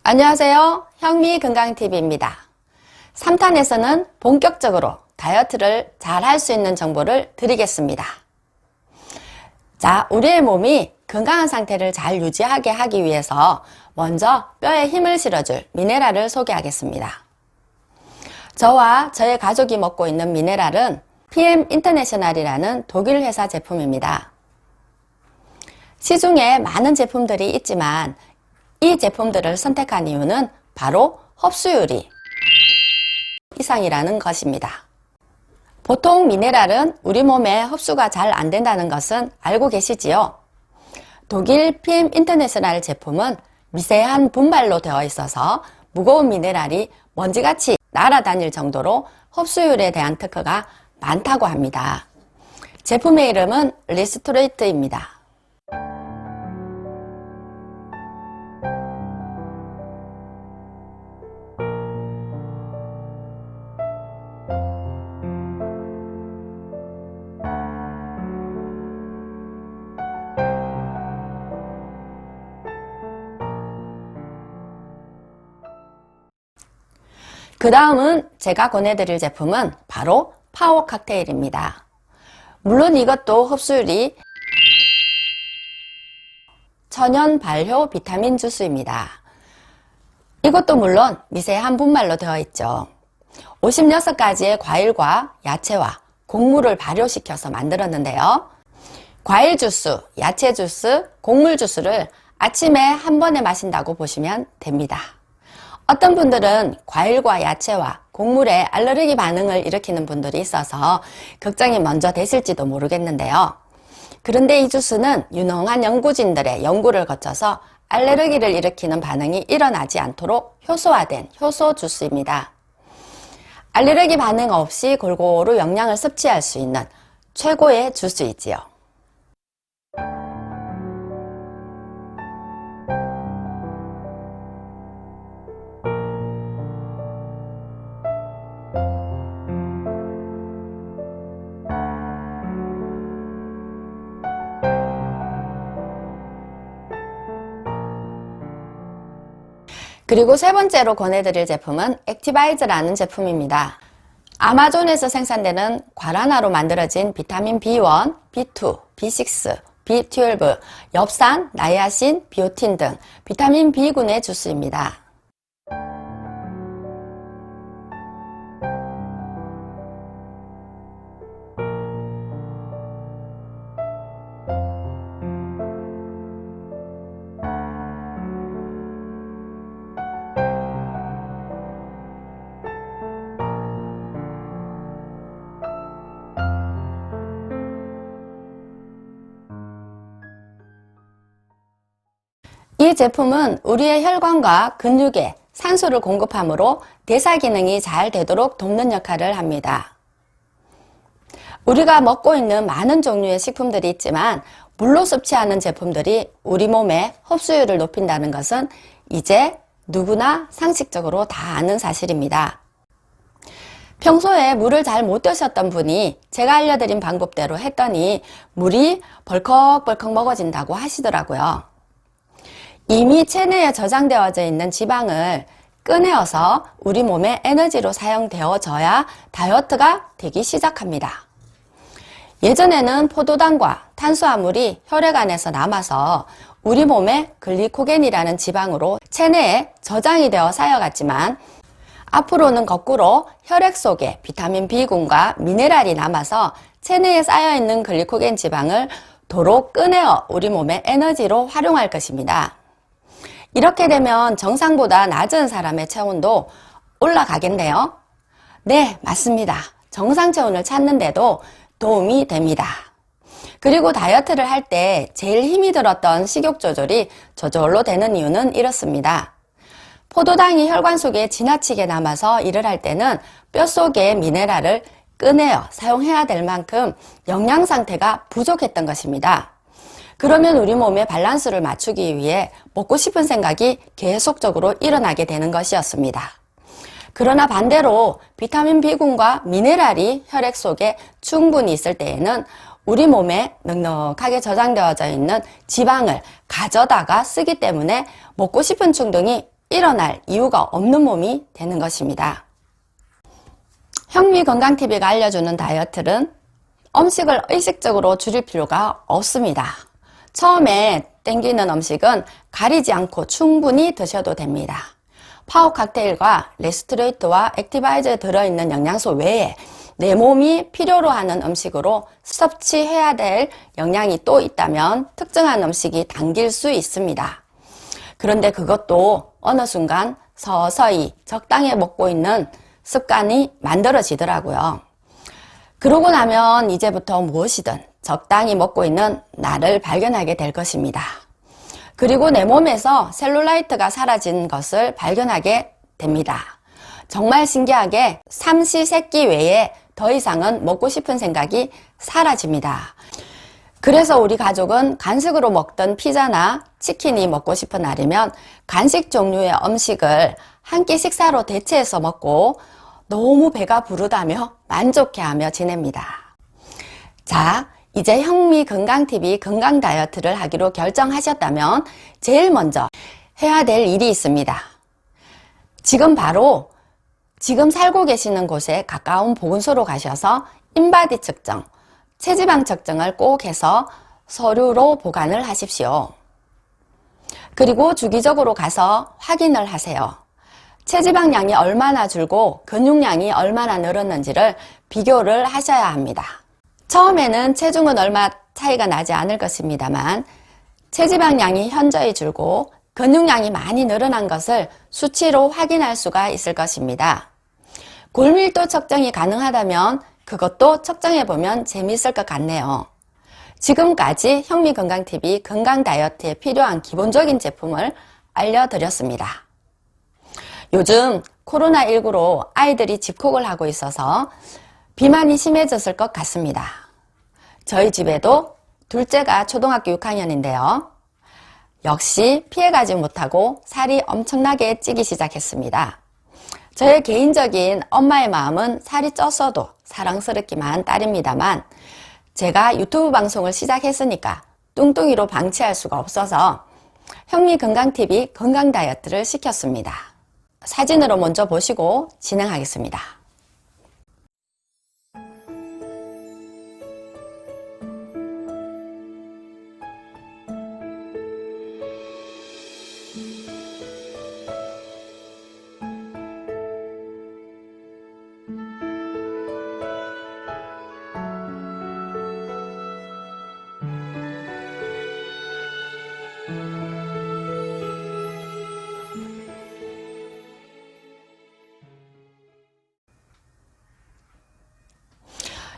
안녕하세요. 현미건강TV입니다. 3탄에서는 본격적으로 다이어트를 잘 할 수 있는 정보를 드리겠습니다. 자, 우리의 몸이 건강한 상태를 잘 유지하게 하기 위해서 먼저 뼈에 힘을 실어줄 미네랄을 소개하겠습니다. 저와 저의 가족이 먹고 있는 미네랄은 PM 인터내셔널이라는 독일 회사 제품입니다. 시중에 많은 제품들이 있지만 이 제품들을 선택한 이유는 바로 흡수율이 이상이라는 것입니다. 보통 미네랄은 우리 몸에 흡수가 잘 안 된다는 것은 알고 계시지요? 독일 PM 인터내셔널 제품은 미세한 분말로 되어 있어서 무거운 미네랄이 먼지같이 날아다닐 정도로 흡수율에 대한 특허가 많다고 합니다. 제품의 이름은 리스토레이트입니다. 그 다음은 제가 권해드릴 제품은 바로 파워 칵테일입니다. 물론 이것도 흡수율이 천연 발효 비타민 주스입니다. 이것도 물론 미세한 분말로 되어 있죠. 56가지의 과일과 야채와 곡물을 발효시켜서 만들었는데요. 과일 주스, 야채 주스, 곡물 주스를 아침에 한 번에 마신다고 보시면 됩니다. 어떤 분들은 과일과 야채와 곡물에 알레르기 반응을 일으키는 분들이 있어서 걱정이 먼저 되실지도 모르겠는데요. 그런데 이 주스는 유능한 연구진들의 연구를 거쳐서 알레르기를 일으키는 반응이 일어나지 않도록 효소화된 효소 주스입니다. 알레르기 반응 없이 골고루 영양을 섭취할 수 있는 최고의 주스이지요. 그리고 세 번째로 권해드릴 제품은 액티바이즈라는 제품입니다. 아마존에서 생산되는 과란화로 만들어진 비타민 B1, B2, B6, B12, 엽산, 나이아신, 비오틴 등 비타민 B군의 주스입니다. 이 제품은 우리의 혈관과 근육에 산소를 공급하므로 대사 기능이 잘 되도록 돕는 역할을 합니다. 우리가 먹고 있는 많은 종류의 식품들이 있지만 물로 섭취하는 제품들이 우리 몸의 흡수율을 높인다는 것은 이제 누구나 상식적으로 다 아는 사실입니다. 평소에 물을 잘 못 드셨던 분이 제가 알려드린 방법대로 했더니 물이 벌컥벌컥 먹어진다고 하시더라고요. 이미 체내에 저장되어져 있는 지방을 꺼내어서 우리 몸의 에너지로 사용되어져야 다이어트가 되기 시작합니다. 예전에는 포도당과 탄수화물이 혈액 안에서 남아서 우리 몸의 글리코겐이라는 지방으로 체내에 저장이 되어 쌓여갔지만 앞으로는 거꾸로 혈액 속에 비타민 B군과 미네랄이 남아서 체내에 쌓여있는 글리코겐 지방을 도로 꺼내어 우리 몸의 에너지로 활용할 것입니다. 이렇게 되면 정상보다 낮은 사람의 체온도 올라가겠네요. 네, 맞습니다. 정상 체온을 찾는데도 도움이 됩니다. 그리고 다이어트를 할 때 제일 힘이 들었던 식욕 조절이 저절로 되는 이유는 이렇습니다. 포도당이 혈관 속에 지나치게 남아서 일을 할 때는 뼛속의 미네랄을 꺼내어 사용해야 될 만큼 영양 상태가 부족했던 것입니다. 그러면 우리 몸의 밸런스를 맞추기 위해 먹고 싶은 생각이 계속적으로 일어나게 되는 것이었습니다. 그러나 반대로 비타민 B군과 미네랄이 혈액 속에 충분히 있을 때에는 우리 몸에 넉넉하게 저장되어져 있는 지방을 가져다가 쓰기 때문에 먹고 싶은 충동이 일어날 이유가 없는 몸이 되는 것입니다. 현미건강TV가 알려주는 다이어트는 음식을 의식적으로 줄일 필요가 없습니다. 처음에 땡기는 음식은 가리지 않고 충분히 드셔도 됩니다. 파워 칵테일과 레스토레이트와 액티바이저에 들어있는 영양소 외에 내 몸이 필요로 하는 음식으로 섭취해야 될 영양이 또 있다면 특정한 음식이 당길 수 있습니다. 그런데 그것도 어느 순간 서서히 적당히 먹고 있는 습관이 만들어지더라고요. 그러고 나면 이제부터 무엇이든 적당히 먹고 있는 나를 발견하게 될 것입니다. 그리고 내 몸에서 셀룰라이트가 사라진 것을 발견하게 됩니다. 정말 신기하게 삼시세끼 외에 더 이상은 먹고 싶은 생각이 사라집니다. 그래서 우리 가족은 간식으로 먹던 피자나 치킨이 먹고 싶은 날이면 간식 종류의 음식을 한 끼 식사로 대체해서 먹고 너무 배가 부르다며 만족해하며 지냅니다. 자, 이제 현미건강TV 건강 다이어트를 하기로 결정하셨다면 제일 먼저 해야 될 일이 있습니다. 지금 살고 계시는 곳에 가까운 보건소로 가셔서 인바디 측정, 체지방 측정을 꼭 해서 서류로 보관을 하십시오. 그리고 주기적으로 가서 확인을 하세요. 체지방량이 얼마나 줄고 근육량이 얼마나 늘었는지를 비교를 하셔야 합니다. 처음에는 체중은 얼마 차이가 나지 않을 것입니다만 체지방량이 현저히 줄고 근육량이 많이 늘어난 것을 수치로 확인할 수가 있을 것입니다. 골밀도 측정이 가능하다면 그것도 측정해보면 재미있을 것 같네요. 지금까지 현미건강TV 건강 다이어트에 필요한 기본적인 제품을 알려드렸습니다. 요즘 코로나19로 아이들이 집콕을 하고 있어서 비만이 심해졌을 것 같습니다. 저희 집에도 둘째가 초등학교 6학년인데요. 역시 피해가지 못하고 살이 엄청나게 찌기 시작했습니다. 저의 개인적인 엄마의 마음은 살이 쪘어도 사랑스럽기만 따릅니다만 제가 유튜브 방송을 시작했으니까 뚱뚱이로 방치할 수가 없어서 현미건강TV 건강 다이어트를 시켰습니다. 사진으로 먼저 보시고 진행하겠습니다.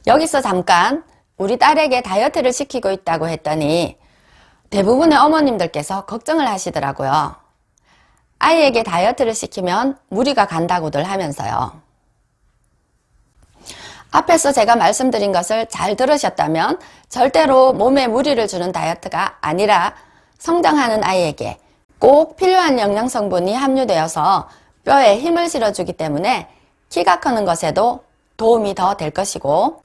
여기서 잠깐 우리 딸에게 다이어트를 시키고 있다고 했더니 대부분의 어머님들께서 걱정을 하시더라고요. 아이에게 다이어트를 시키면 무리가 간다고들 하면서요. 앞에서 제가 말씀드린 것을 잘 들으셨다면 절대로 몸에 무리를 주는 다이어트가 아니라 성장하는 아이에게 꼭 필요한 영양성분이 함유되어서 뼈에 힘을 실어주기 때문에 키가 크는 것에도 도움이 더 될 것이고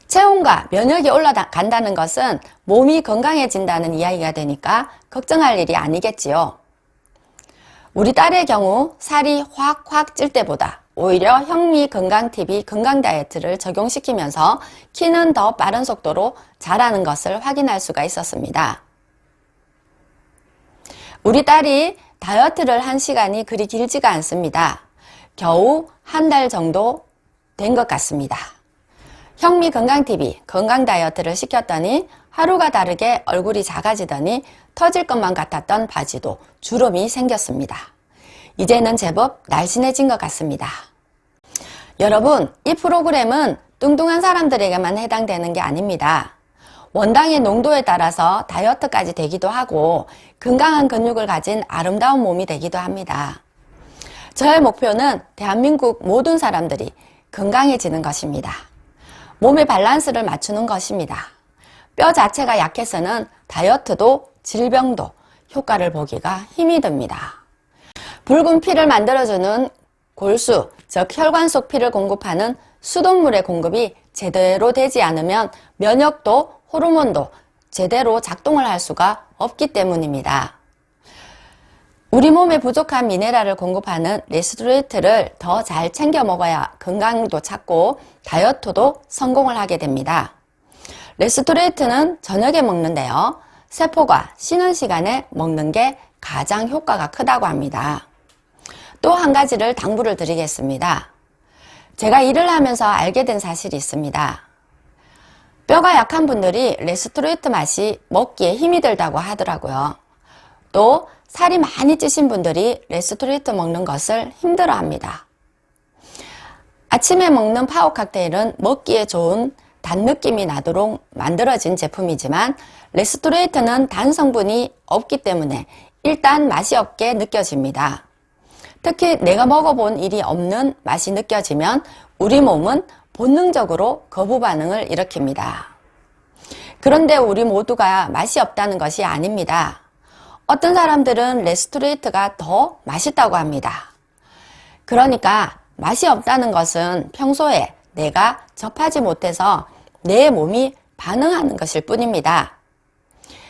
체온과 면역이 올라간다는 것은 몸이 건강해진다는 이야기가 되니까 걱정할 일이 아니겠지요. 우리 딸의 경우 살이 확 찔 때보다 오히려 현미건강TV 건강 다이어트를 적용시키면서 키는 더 빠른 속도로 자라는 것을 확인할 수가 있었습니다. 우리 딸이 다이어트를 한 시간이 그리 길지가 않습니다. 겨우 한 달 정도 된 것 같습니다. 현미건강TV 건강 다이어트를 시켰더니 하루가 다르게 얼굴이 작아지더니 터질 것만 같았던 바지도 주름이 생겼습니다. 이제는 제법 날씬해진 것 같습니다. 여러분, 이 프로그램은 뚱뚱한 사람들에게만 해당되는 게 아닙니다. 원당의 농도에 따라서 다이어트까지 되기도 하고 건강한 근육을 가진 아름다운 몸이 되기도 합니다. 저의 목표는 대한민국 모든 사람들이 건강해지는 것입니다. 몸의 밸런스를 맞추는 것입니다. 뼈 자체가 약해서는 다이어트도 질병도 효과를 보기가 힘이 듭니다. 붉은 피를 만들어주는 골수, 즉 혈관 속 피를 공급하는 수돗물의 공급이 제대로 되지 않으면 면역도 호르몬도 제대로 작동을 할 수가 없기 때문입니다. 우리 몸에 부족한 미네랄을 공급하는 레스토레이트를 더 잘 챙겨 먹어야 건강도 찾고 다이어트도 성공을 하게 됩니다. 레스토레이트는 저녁에 먹는데요. 세포가 쉬는 시간에 먹는 게 가장 효과가 크다고 합니다. 또 한 가지를 당부를 드리겠습니다. 제가 일을 하면서 알게 된 사실이 있습니다. 뼈가 약한 분들이 레스토레이트 맛이 먹기에 힘이 들다고 하더라고요. 또 살이 많이 찌신 분들이 레스토레이트 먹는 것을 힘들어 합니다. 아침에 먹는 파워 칵테일은 먹기에 좋은 단 느낌이 나도록 만들어진 제품이지만 레스토레이트는 단 성분이 없기 때문에 일단 맛이 없게 느껴집니다. 특히 내가 먹어본 일이 없는 맛이 느껴지면 우리 몸은 본능적으로 거부 반응을 일으킵니다. 그런데 우리 모두가 맛이 없다는 것이 아닙니다. 어떤 사람들은 레스토레이트가 더 맛있다고 합니다. 그러니까 맛이 없다는 것은 평소에 내가 접하지 못해서 내 몸이 반응하는 것일 뿐입니다.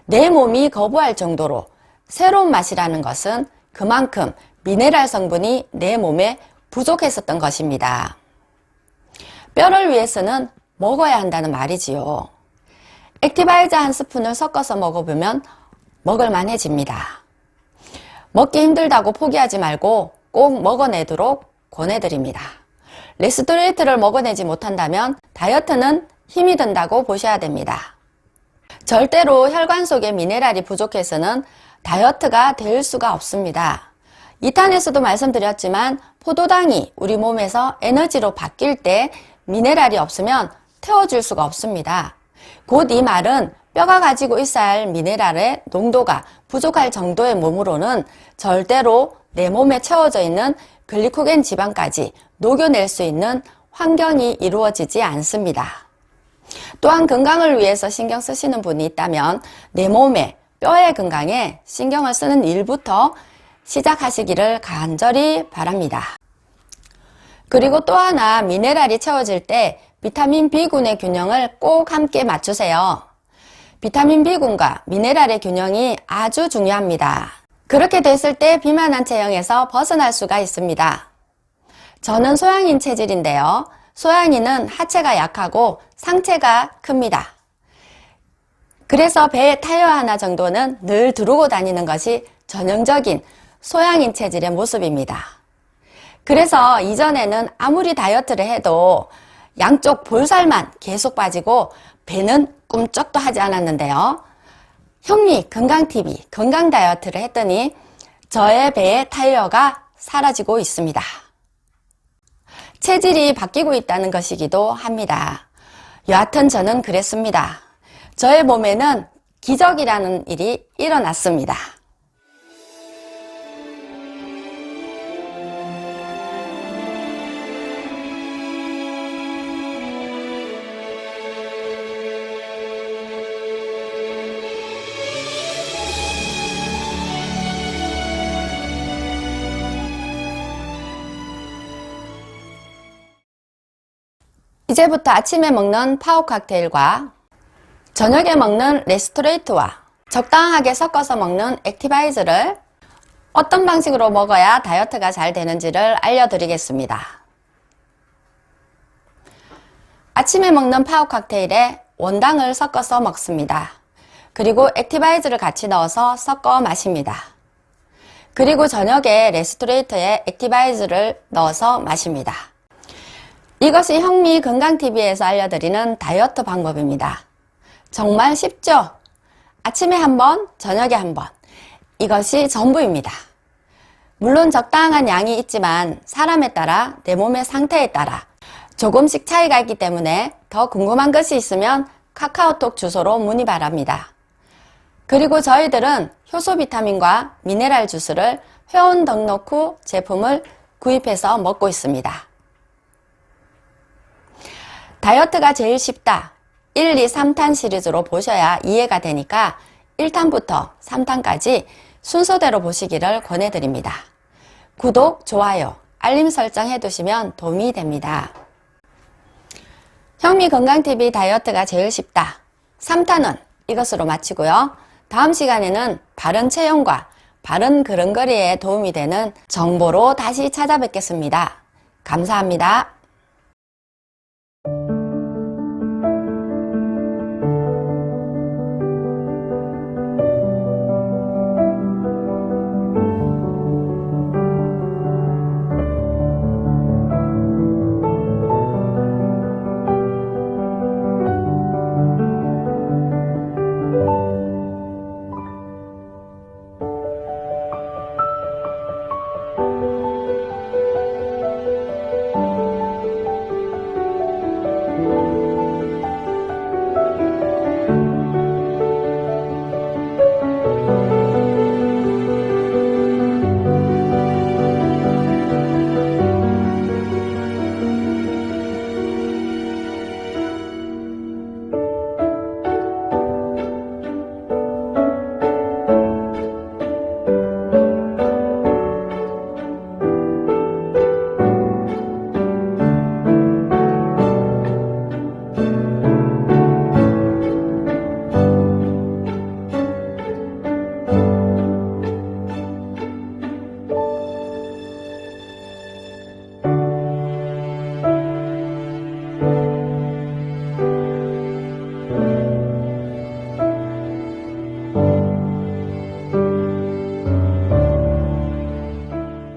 내 몸이 거부할 정도로 새로운 맛이라는 것은 그만큼 미네랄 성분이 내 몸에 부족했었던 것입니다. 뼈를 위해서는 먹어야 한다는 말이지요. 액티바이저 한 스푼을 섞어서 먹어보면 먹을만해집니다. 먹기 힘들다고 포기하지 말고 꼭 먹어내도록 권해드립니다. 레스토레이트를 먹어내지 못한다면 다이어트는 힘이 든다고 보셔야 됩니다. 절대로 혈관 속에 미네랄이 부족해서는 다이어트가 될 수가 없습니다. 2탄에서도 말씀드렸지만 포도당이 우리 몸에서 에너지로 바뀔 때 미네랄이 없으면 태워줄 수가 없습니다. 곧 이 말은 뼈가 가지고 있어야 할 미네랄의 농도가 부족할 정도의 몸으로는 절대로 내 몸에 채워져 있는 글리코겐 지방까지 녹여낼 수 있는 환경이 이루어지지 않습니다. 또한 건강을 위해서 신경 쓰시는 분이 있다면 내 몸의 뼈의 건강에 신경을 쓰는 일부터 시작하시기를 간절히 바랍니다. 그리고 또 하나 미네랄이 채워질 때 비타민 B군의 균형을 꼭 함께 맞추세요. 비타민 B군과 미네랄의 균형이 아주 중요합니다. 그렇게 됐을 때 비만한 체형에서 벗어날 수가 있습니다. 저는 소양인 체질인데요. 소양인은 하체가 약하고 상체가 큽니다. 그래서 배에 타이어 하나 정도는 늘 두르고 다니는 것이 전형적인 소양인 체질의 모습입니다. 그래서 이전에는 아무리 다이어트를 해도 양쪽 볼살만 계속 빠지고 배는 꿈쩍도 하지 않았는데요. 형미 건강TV 건강 다이어트를 했더니 저의 배의 타이어가 사라지고 있습니다. 체질이 바뀌고 있다는 것이기도 합니다. 여하튼 저는 그랬습니다. 저의 몸에는 기적이라는 일이 일어났습니다. 이제부터 아침에 먹는 파워 칵테일과 저녁에 먹는 레스토레이트와 적당하게 섞어서 먹는 액티바이즈를 어떤 방식으로 먹어야 다이어트가 잘 되는지를 알려드리겠습니다. 아침에 먹는 파워 칵테일에 원당을 섞어서 먹습니다. 그리고 액티바이즈를 같이 넣어서 섞어 마십니다. 그리고 저녁에 레스토레이트에 액티바이즈를 넣어서 마십니다. 이것이 형미 건강TV에서 알려드리는 다이어트 방법입니다. 정말 쉽죠? 아침에 한 번, 저녁에 한 번. 이것이 전부입니다. 물론 적당한 양이 있지만 사람에 따라 내 몸의 상태에 따라 조금씩 차이가 있기 때문에 더 궁금한 것이 있으면 카카오톡 주소로 문의 바랍니다. 그리고 저희들은 효소 비타민과 미네랄 주스를 회원 등록 후 제품을 구입해서 먹고 있습니다. 다이어트가 제일 쉽다. 1, 2, 3탄 시리즈로 보셔야 이해가 되니까 1탄부터 3탄까지 순서대로 보시기를 권해드립니다. 구독, 좋아요, 알림 설정 해두시면 도움이 됩니다. 형미 건강TV 다이어트가 제일 쉽다. 3탄은 이것으로 마치고요. 다음 시간에는 바른 체형과 바른 걸음걸이에 도움이 되는 정보로 다시 찾아뵙겠습니다. 감사합니다.